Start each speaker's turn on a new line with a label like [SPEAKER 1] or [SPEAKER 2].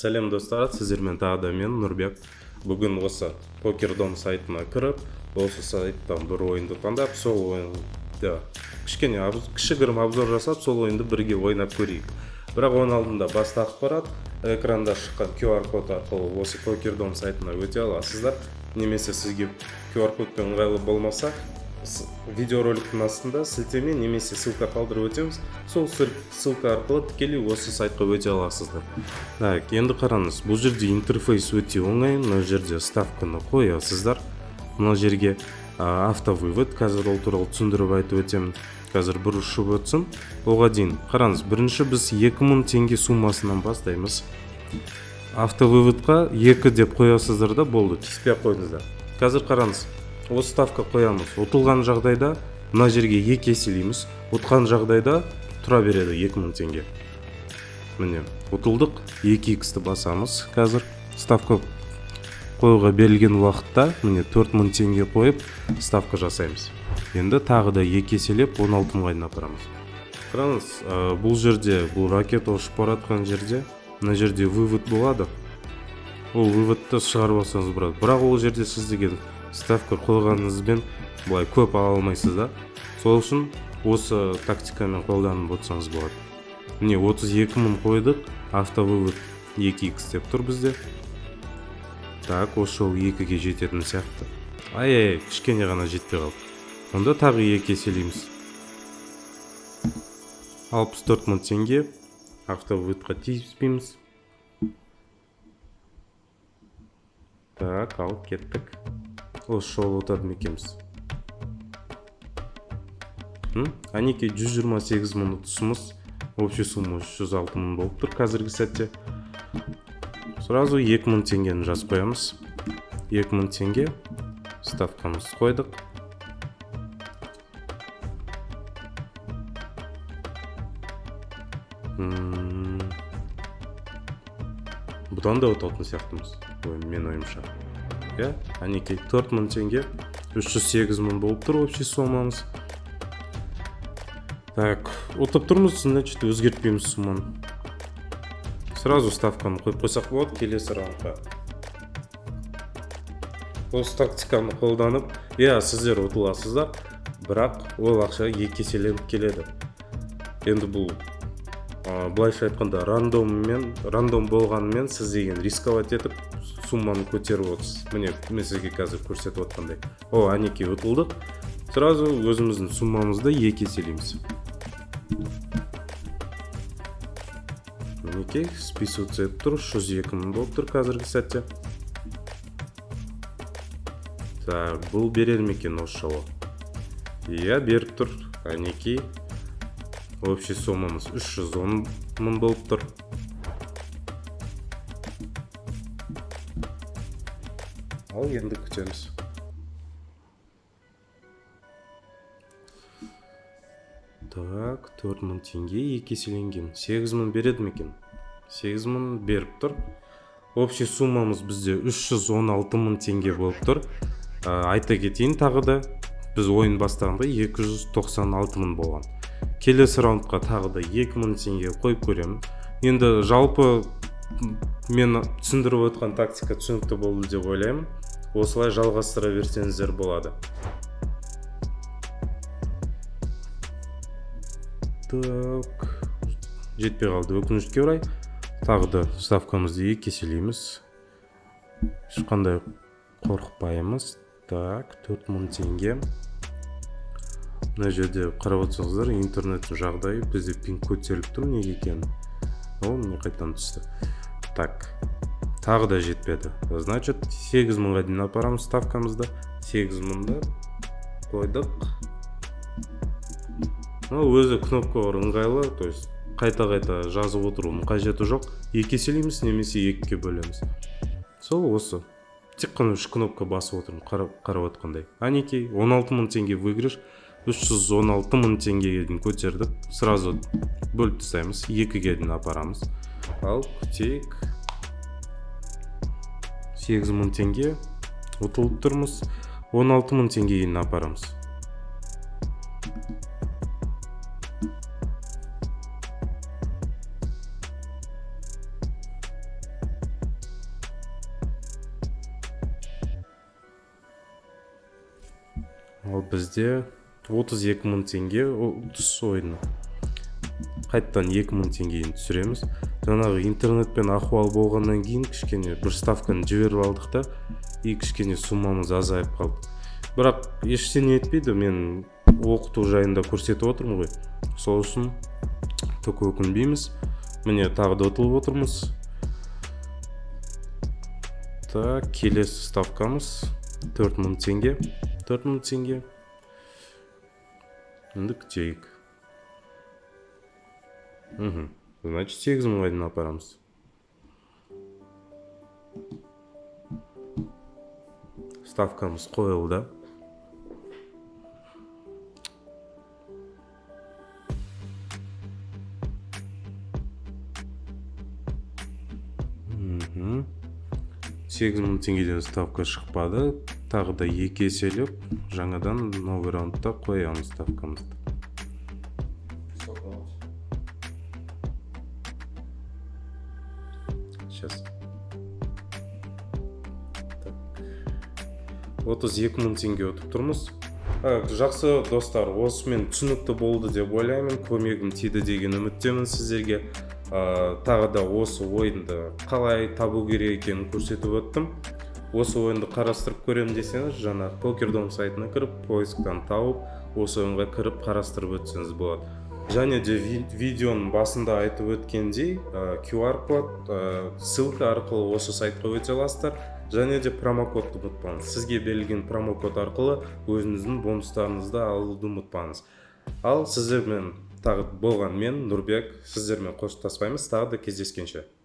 [SPEAKER 1] Сәлем достар, сіздермен тағы да мен Нұрбек. Бүгін осы PokerDom сайтына кіріп, осы сайттан бір ойынды таңдап, сол ойынды кішігірім обзор жасап, сол ойынды бірге ойнап көрейік. Бірақ оның алдында басты ақпарат, экранда шыққан QR код арқылы осы PokerDom сайтына өте аласыздар. Немесе сізге QR кодпен ыңғайлы болмаса, видеороликтің астында сілтеме немесе ссылка қалдырып өтеміз. Сол ссылка арқылы тікелей осы сайтқа өте аласыздар. Так, енді қараңыз, бұл жерде интерфейс өте оңай. Мына жерде ставканы қоясыздар. Мына жерге автовывод, қазір ол туралы түсіндіріп айтып өтемін. Қазір бір ұшып өтсін. Оға дейін қараңыз, бірінші біз 2000 теңге суммасынан бастаймыз. Автовыводқа 2 деп қоясыздар да болды, тиіспей қойыңыздар. Қазір қараңыз, осы ставка қоямыз. Ұтылған жағдайда мына жерге 2 еселейміз. Ұтқан жағдайда тұра береді 2000 теңге. Міне, ұтылдық, 2x-ті басамыз. Қазір ставка қоюға берілген уақытта міне 4000 теңге қойып ставка жасаймыз. Енді тағы да 2 еселеп 16000-ға дейін апарамыз. Қараңыз, бұл жерде, бұл ракета ұшып баратқан жерде, мына жерде вывод болады. Ол выводты шығарып алсаңыз болады. Бірақ ол жерде сіздеген ставка қойғаныңызбен былай көп ала алмайсыз да. Сол үшін осы тактикамен қолданып отырсаңыз болады. Міне 32000 қойдық, автовывод 2x деп тұр бізде. Так, осы жол 2-ге жететін сияқты. Ай, кішкене ғана жетпей қалды. Онда тағы 2 еселейміз. 64000 теңге автовыводқа тиіспейміз. Так, алып кеттік. Осы жол ұтады мекеміз. Әнеке 128.000 ұтысымыз, общий сумма 106.000 болып тұр қазіргі сәтте. Сразу 2000 теңгені жазып қоямыз. 2000 теңге ставкамыз қойдық. Бұдан да ұтатын сияқтымыз, мен ойымша. Әнеке 4000 теңге 308.000 болып тұр общий суммамыз. Так, ұтып тұрмыз, значит өзгертпейміз сумманы. Сразу ставканы қойып қойсақ болады келесі раундқа. Осы тактиканы қолданып, сіздер ұтыласыздар, бірақ ол ақша 2 еселеніп келеді. Енді бұл былайша айтқанда рандом болғанымен сіз деген рисковать етіп сумманы көтеріп отырсыз. Міне, мен сізге қазір көрсетіп отқандай. Әнеке ұтылдық. Сразу өзіміздің суммамызды 2 еселейміз. Әнеке списываться етіп тұр, 102.000 болып тұр қазіргі сәтте. Так, бұл берер ме екен осы жолы? Беріп тұр. Әнеке общий суммамыз 310.000 болып тұр. Ал енді күтеміз. Так, 4000 теңге 2 еселенген. 8000 береді ме екен? 8000 беріп тұр. Общий суммамыз бізде 316.000 теңге болып тұр. Айта кетейін тағы да, біз ойын бастағанда 296.000 болған. Келесі раундқа тағы да 2000 теңге қойып көремін. Енді жалпы мен түсіндіріп отқан тактика түсінікті болды деп ойлаймын. Осылай жалғастыра берсеңіздер болады. Так, жетпей қалды өкінішке орай. Тағы да ставкамызды 2 еселейміз. Ешқандай қорықпаймыз. Так, 4000 теңге. Мына жерде қарап отырсаңыздар, интернеттің жағдайы бізде пинг көтеріліп тұр, неге екен? Ол міне қайтадан түсті. Так, тағы да жетпеді. Значит, 8000-ға дейін апарамыз ставкамызды. 8000-ді қойдық. Өзі кнопкалар ыңғайлы, то есть қайта-қайта жазып отыруым қажеті жоқ. 2 еселейміз, немесе 2-ге бөлеміз. Сол осы. Тек қана 3 кнопка басып отырмын, қарап отқандай. Әнеке 16000 теңге выигрыш, 316.000 теңгеге дейін көтердік. Сразу бөліп тастаймыз, 2-ге дейін апарамыз. Ал күтейік. 8000 теңге ұтылып тұрмыз. 16000 теңгеге дейін апарамыз. Ал бізде 32 мың теңге ұтыс ойыны. Қайттан 2 мың теңгені түсіреміз. Жаңағы интернетпен ахуал болғаннан кейін кішкене бір ставканы жіберіп алдық та, кішкене суммамыз азайып қалды. Бірақ ештеңе етпейді, мен оқыту жайында көрсетіп отырмын ғой. Сол үшін түк өкінбейміз. Міне тағы да ұтылып отырмыз. Так, келесі ставкамыз 4 мың теңге. 4 мың теңге. Енді күтейік. Значит, 8 мыңға дейін апарамыз. Ставкамыз қойылды. Мгм. 8 мың теңгеден ставка шықпады. Тағы да 2 еселеп, жаңадан новый раундта қоямыз ставкамызды. Сейчас. 32 мың теңге ұтып тұрмыз. Жақсы достар, осымен түсінікті болды деп ойлаймын. Көмегім тиді деген үміттемін сіздерге. Тағы да осы ойынды қалай табу керек екенін көрсетіп өттім. Осы ойынды қарастырып көрем десеңіз, жаңа PokerDom сайтына кіріп, поисктан тауып, осы ойынға кіріп қарастырып өтсеңіз болады. Және де видеоның басында айтып өткендей, QR код, ссылка арқылы осы сайтқа өте аласыздар. Және де промокодты ұмытпаңыз. Сізге берілген промокод арқылы өзіңіздің бонустарыңызды алуды ұмытпаңыз. Ал сіздермен тағы болған мен, Нұрбек, сіздермен қоштаспаймыз, тағы да кездескенше.